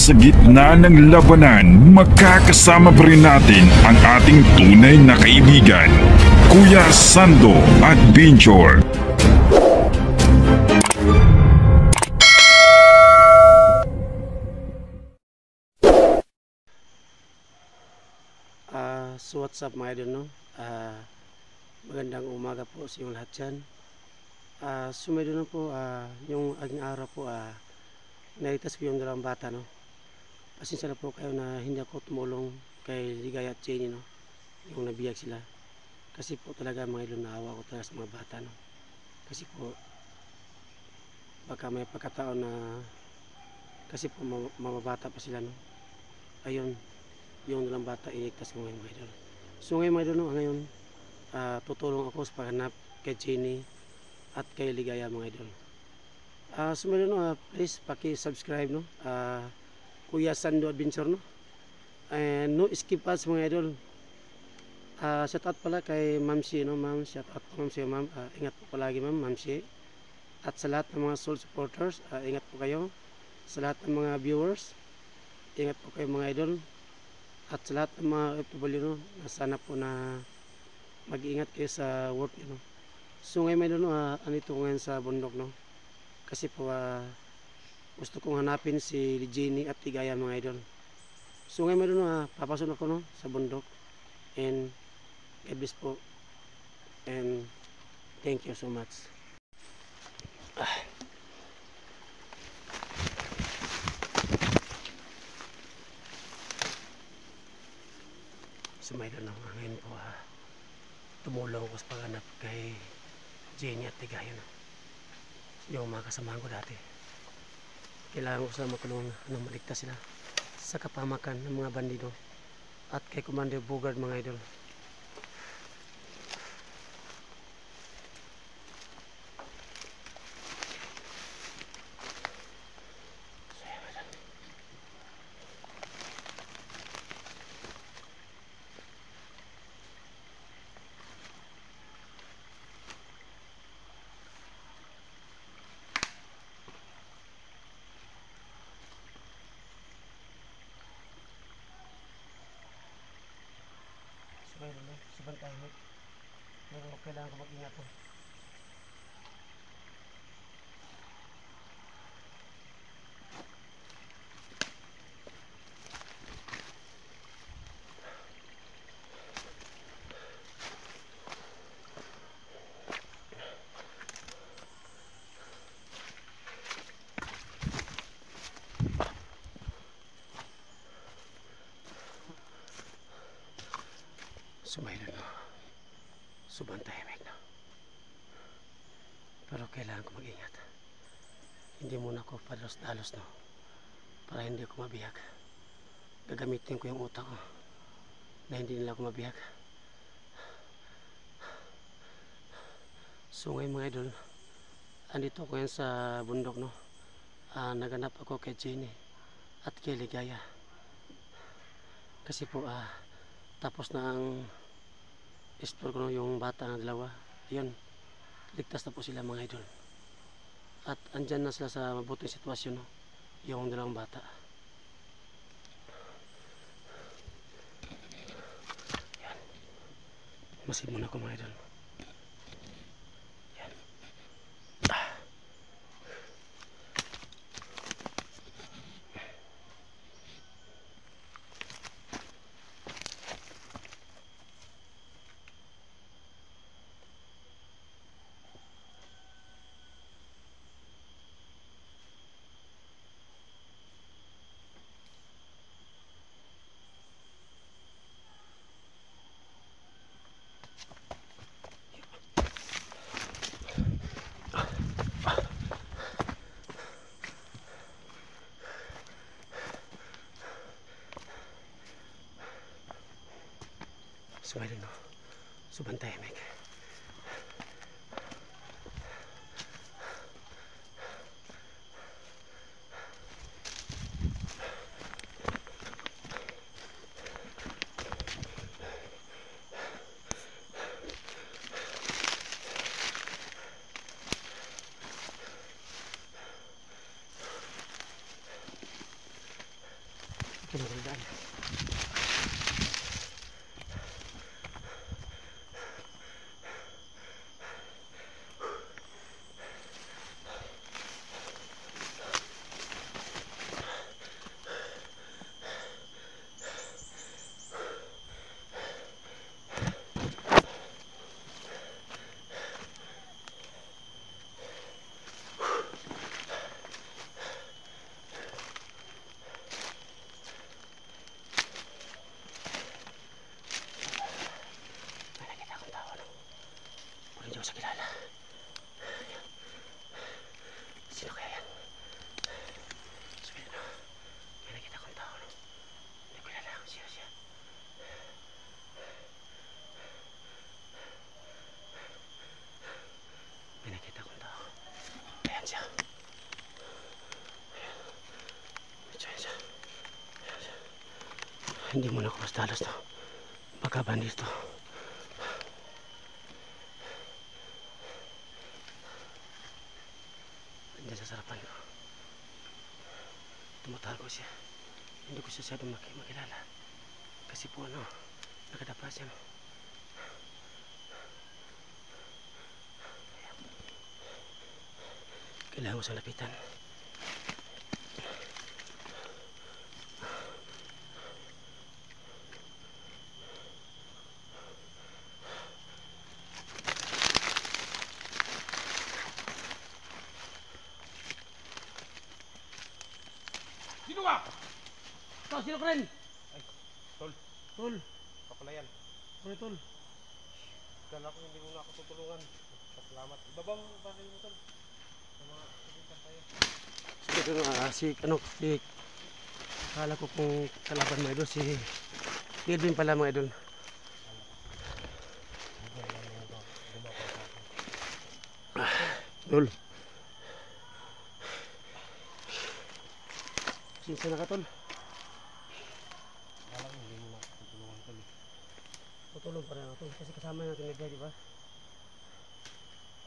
Sa gitna ng labanan, magkakasama pa rin natin ang ating tunay na kaibigan, Kuya Sando Adventure. So what's up mga idol, no? Magandang umaga po sa inyong lahat dyan. So mga idol, no po, yung aking araw po, naitas ko yung dalawang bata, no? Pasensya na po kayo na hindi ako tumulong kay Ligaya at Jenny, no? Yung nabiyag sila. Kasi po talaga mga idol, naawa ko talaga sa mga bata, no? Kasi po baka may pagkataon na kasi po mababata pa sila, no? Ayun, yung dalawang bata iligtas ko ngayon mga idol. So ngayon mga idol, no, ngayon tutulong ako sa paghanap kay Jenny at kay Ligaya mga idol. So mga idol, no, please paki-subscribe, no? Kuya Sando Adventure, no? And no skip ads mga idol. Shout out pala kay Ma'am Si, no? Ma'am, shout out po Ma'am Si, ma'am. Ingat po palagi ma'am, Ma'am Si. At sa lahat ng mga soul supporters, ingat po kayo. Sa lahat ng mga viewers, ingat po kayo mga idol. At sa lahat ng mga FW, no? Sana po na mag-iingat kayo sa work, no? So ngayon mga idol, no, andito ko ngayon sa bundok, no? Kasi po gusto kong hanapin si Jenny at Ligaya mga idol. So ngayon mga idol, no, papasok ako, no, sa bundok. And God bless po. And thank you so much. So mga idol, no, ngayon po tumulong ako sa paghanap kay Jenny at Ligaya, no? Yung mga kasamahan ko dati. Kailangan ko sila matulungan na maligtas sila sa kapamakan ng mga bandido at kay Commander Bogard mga idol. Sobrang tahimik. Pero kailangan ko mag-ingat, no? Sumayon, no? Sobrang tahimik, no? Pero kailangan ko mag-ingat. Hindi muna ako padalos-dalos, no? Para hindi ako mabihag. Gagamitin ko yung utak ko na hindi nila ako mabihag. So ngayon mga idol, andito ako ngayon sa bundok, no? Naganap ako kay Jenny at kay Ligaya. Kasi po tapos na ang explore ko, no, yung bata na dalawa. Yun, ligtas na po sila mga idol. At andyan na sila sa mabuting sitwasyon, no? Yung dalawang bata. Yan. Masin muna ko mga idol. Yan. Sumali no. Subantay mek. Kinagandaan. Hindi ko siya kilala. Sino kaya yan? Sabihin no, may nakita kong tao no. Hindi ko kilala kung sino siya. May nakita kong tao. Ayan siya. Ayan siya. Ayan siya. Hindi muna ako basta alas no. Baka bandit to. Diyan sa sarapan ko. Tumatago siya. Hindi ko siya makilala. Kasi po ano, nakadapa siya. No? Kailangan ko sa lapitan. Sino ka? Ikaw, sino ka rin? Ay, Tol. Tol. Kapalayan. Tol, tol. Kala ko hindi mo na ako tutulungan. Salamat. Ibaba mo ba kayo mo, Tol? Sa mga sabitan tayo. Akala ko kung kalaban mo idol, si Kelvin pala mga idol. Tol. Sinsa na ka, tol? Kala ko hindi mo na ako tutulungan, Tol. Tutulong pa rin ako, tol. Kasi kasama natin nagday, di ba?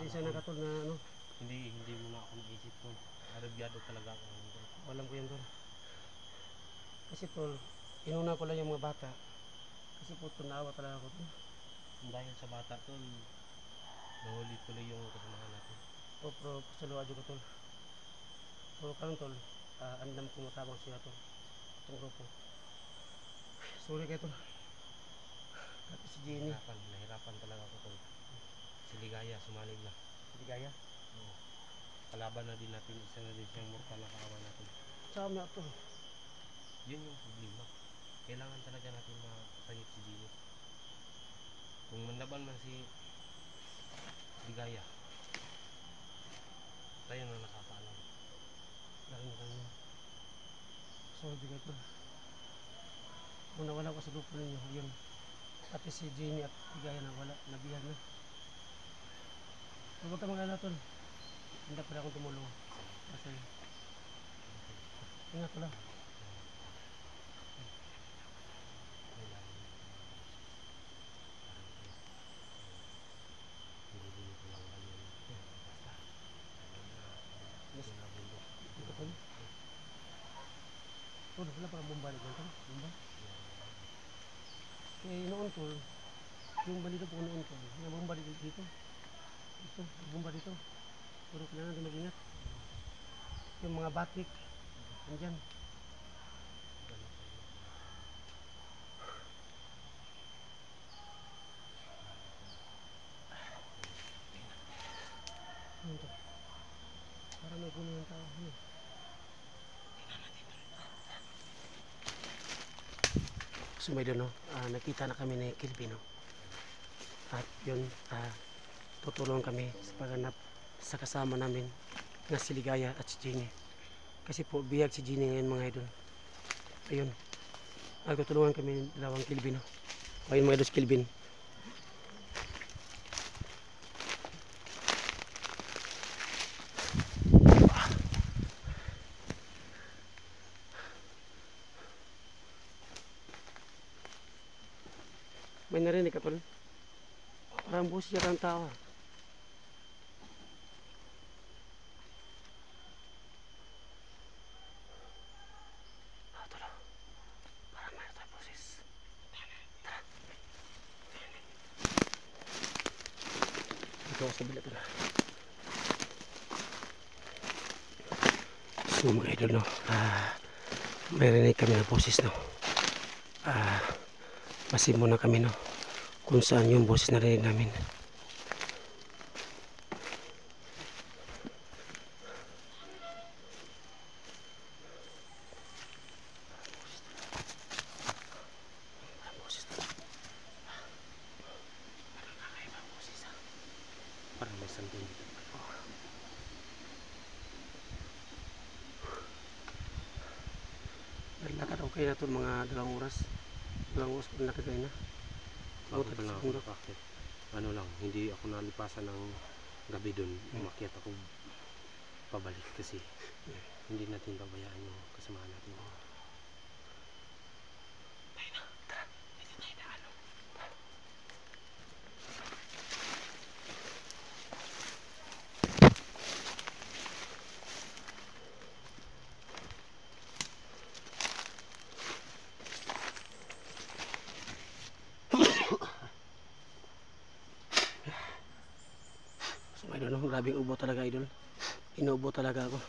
Sinsa na ka, tol, na ano? Hindi mo na ako naisip, Tol. Arabyado talaga ako ngayon, Tol. Alam ko yan, tol. Kasi, tol, inuna ko lang yung mga bata. Kasi po, tunawa talaga ako, tol. Dahil sa bata, Tol, nahuli tuloy yung kasamahan natin. O, pero pasaluwa dyan ko, tol. Pero karon, tol, andam kong matabang siya, tol. Itong grupo. Sorry kayo, tol. Pati si Jenny. Nahirapan talaga ako, Tol. Si Ligaya, sumanib na. Hindi kaya. Oo. Kalaban na din natin, isa na din siyang mortal na kaaway natin. Sama ako, tol. Yun yung problema. Kailangan talaga natin masayit si Gino. Kung manlaban man si Ligaya, tayo na nakakaalam. Laki na kanya. Sorry kayo, tol. Kung nawala ko sa grupo ninyo, yun. Pati si Jenny at Ligaya na wala, nabihag na. Huwag ka mag-alala, tol. Hindi pala akong tumulong. Kasi, ingat ko lang. Dito, tol. Tol, wala parang bumbalik lang, tol. Bumba. Eh, noon, tol. Yung balito po noon, tol. Yung bumbalik dito. Ito, bumba dito. Pero kailangan din mag-ingat. Yung mga batik, andyan. Ano to? Parang may gulo ng tao. Ano? So may doon, no? Nakita na kami ni Kelvin, no? At yun, tutulong kami sa paghanap sa kasama namin na si Ligaya at si Jenny. Kasi po, biyag si Jenny ngayon mga idol. Ayun, tutulungan kami ng dalawang Kelvin, no? Ayun mga idol si Kelvin. May narinig ka tol? Parang busis yata ang tao. Parang may tayo busis. Ito ako sa bila tol. So mga idol no, may rinig kami ng busis no. Pasin muna kami no kung saan yung boses na rinig namin. Parang may something dito. Naglakad okay na ito mga 2 oras. 2 oras pa lakad kayo na. Bago pa lang ako nakakit. Ano lang, hindi ako nalipasan ng gabi doon. Umakyat ako pabalik kasi hindi natin babayaan yung kasamahan natin. So idol no, grabing ubo talaga idol. Inuubo talaga ako.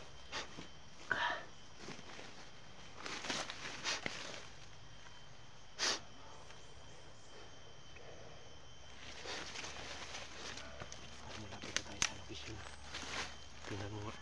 Malapit na tayo sa location. Tingnan mo nga.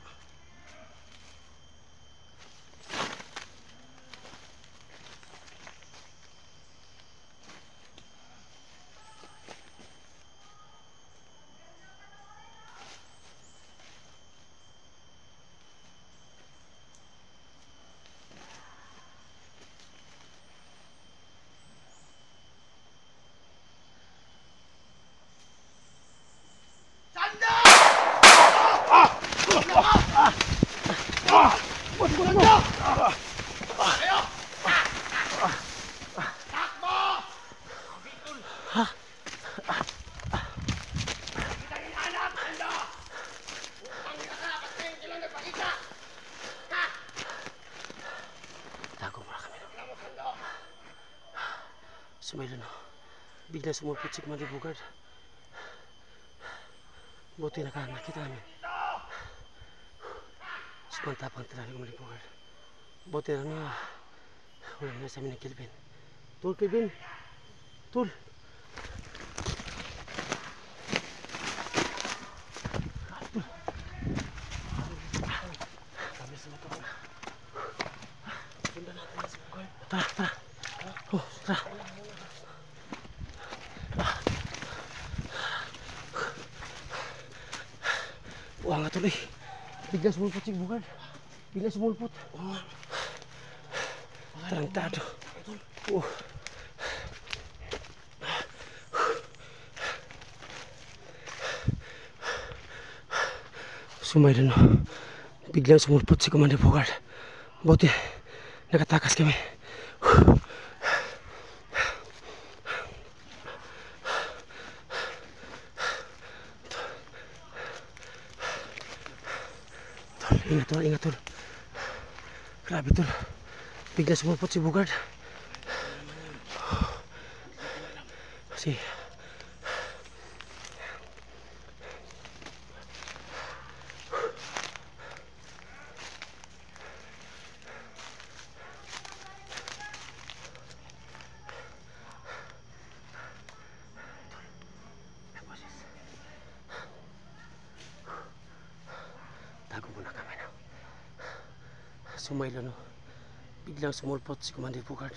Tago muna kami no. So may no, bigla sumulpot si Commander Bugard. Buti nakita namin. Sumantapang talaga Commander Bugard. Buti na nga wala na sa amin ng Kelvin. Tol Kelvin, tol. Tara, tara. Oh, tara. Wah nga tuloy. Bigla sumulpot si Bugard. Bigla sumulpot. Tarantado. Sumay na no. Biglang sumulpot si Commander Bugard. Buti nakatakas kami. Ingat tol. Grabe tol. Bigla sumulpot si Bugard. Kasi tago muna kami na. Sumaylo no. Biglang sumulpot si Commander Bugard.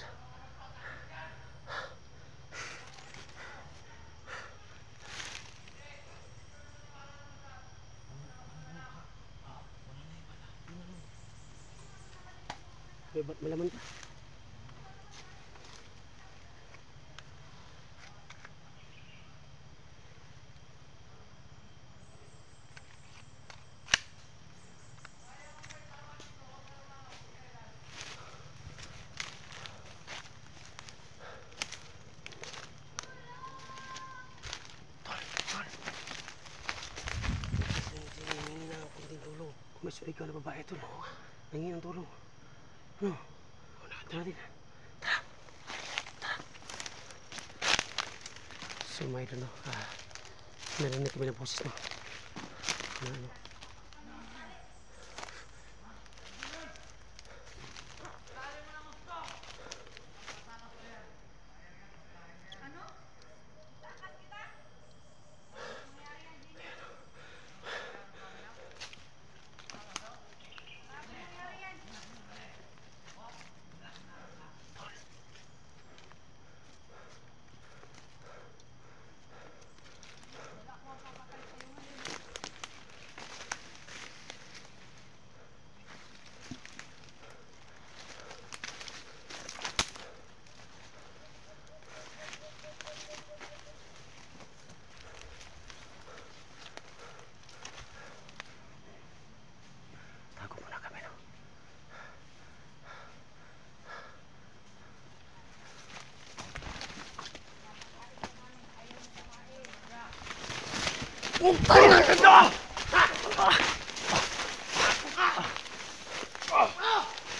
Ba't malaman ka? May suligaw na babae tol. Nangingin ng tulong. Ano? Tara natin. Tara. Tara. So may ito no. Narinig kami ng boses no. Ano?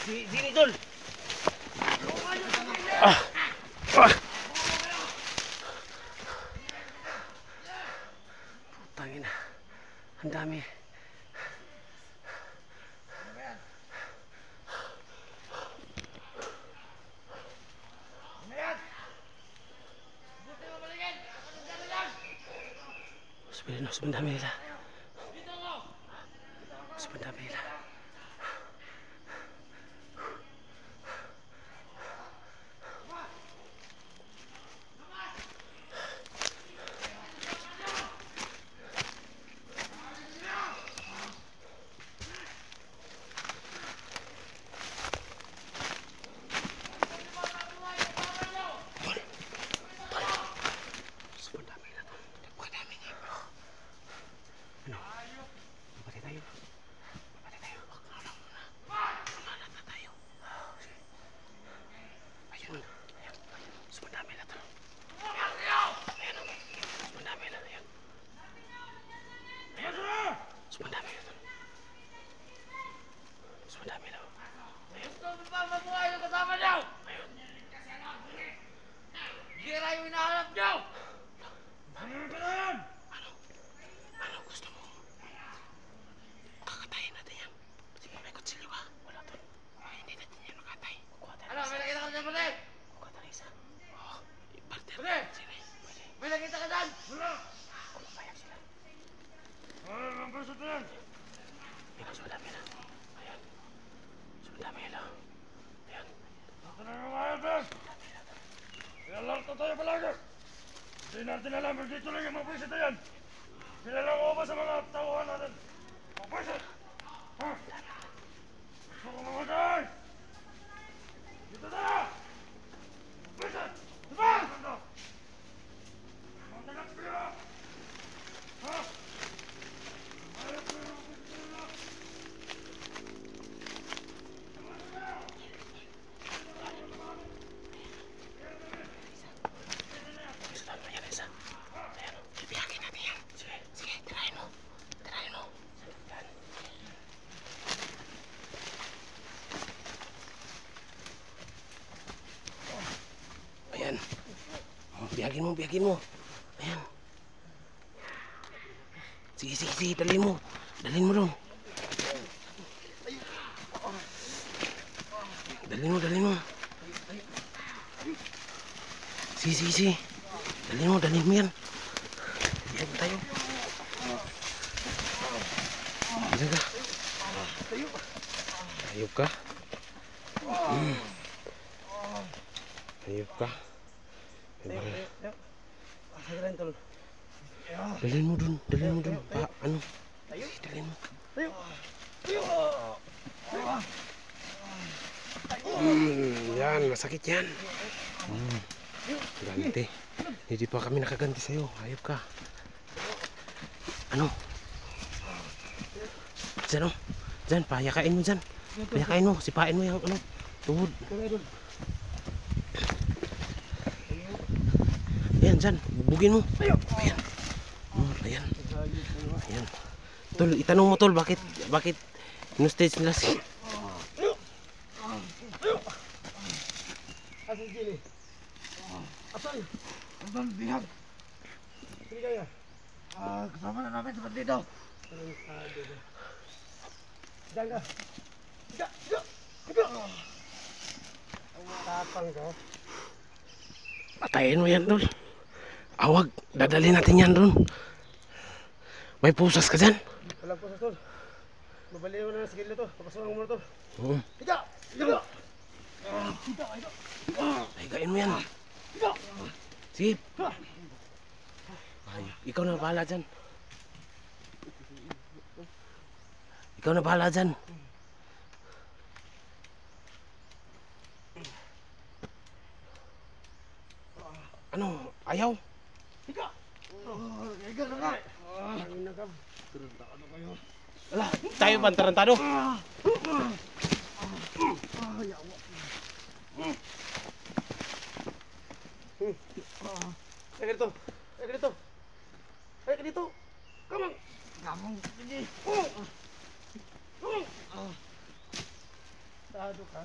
Sini Dol. Putangin na. Ang dami. Sobrang dami nila. Sobrang dami nila. Hindi natin alam, dito lang yung mga pwisit na yan. Kilala ko ba sa mga tauhan natin? Mga pwisit! Ha? Gusto ko mamatay! Dito na! Pwisit! Diba? Mga tagat pila! Ha? Ayaw ko yung pwisit na! Biyakin mo. Ayan. Sige, dalhin mo. Dalhin mo dong. Dalhin mo. Sige. Dalhin mo yan. Biyakin tayo. Diyan ka. Ayup ka. Ayup ka. Dalhin mo dun. Ano? Dalhin mo. Yan, masakit yan. Ganti. Hindi pa kami nakaganti sa'yo. Ayop ka. Ano? Diyan o. Diyan, payakain mo dyan. Payakain mo, sipain mo yung ano, tuhod. Ayan, dyan. Bubugin mo. Ayan. Ayan. Tol, itanong mo tol, bakit No-stage nila si... Asan si Jenny? Asan? Nandun, bihag. Sige kaya. Kasama na namin sa bandido. Diyan ka. Higa! Higa! Higa! Ang matapang ka. Patayin mo yan, Tol. Awag, dadali natin yan doon. May pusas ka dyan. Walang po sa tol. Mabaliw na ng sigil na to. Papasukan mo na to. Oo. Higa! Higa! Higain mo yan. Sige. Ay, ikaw na bahala dyan. Ikaw na bahala dyan. Ano? Ayaw? Higa! Higa na nga. Ang nagam. Ala, tayo ba tarantado? Ay, ganito. Ay, ganito. Ay, ganito. Come on. Gamong, sige. Tado ka.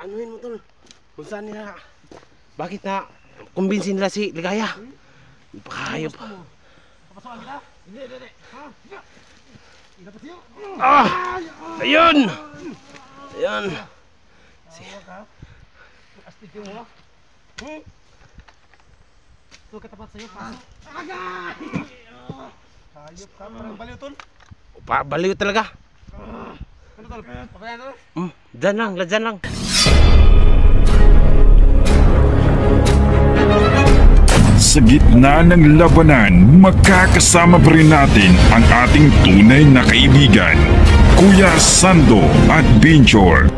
Anuhin mo, Tol. Kung saan nila... Bakit na kumbinsin nila si Ligaya? Pakahayop. Papasukan kita? Hindi. Ha? Higa! Higa pa siyo. Ayun! Ayun. Tawa ka. Astig yung mo. Ito katapat sa'yo. Pasok. Agay! Hayop ka. Parang baliw, tol. Baliw talaga. Ano, tol? Papayan, tol? Dyan lang. Sa gitna ng labanan, magkakasama pa rin natin ang ating tunay na kaibigan, Kuya Sando at Binjor.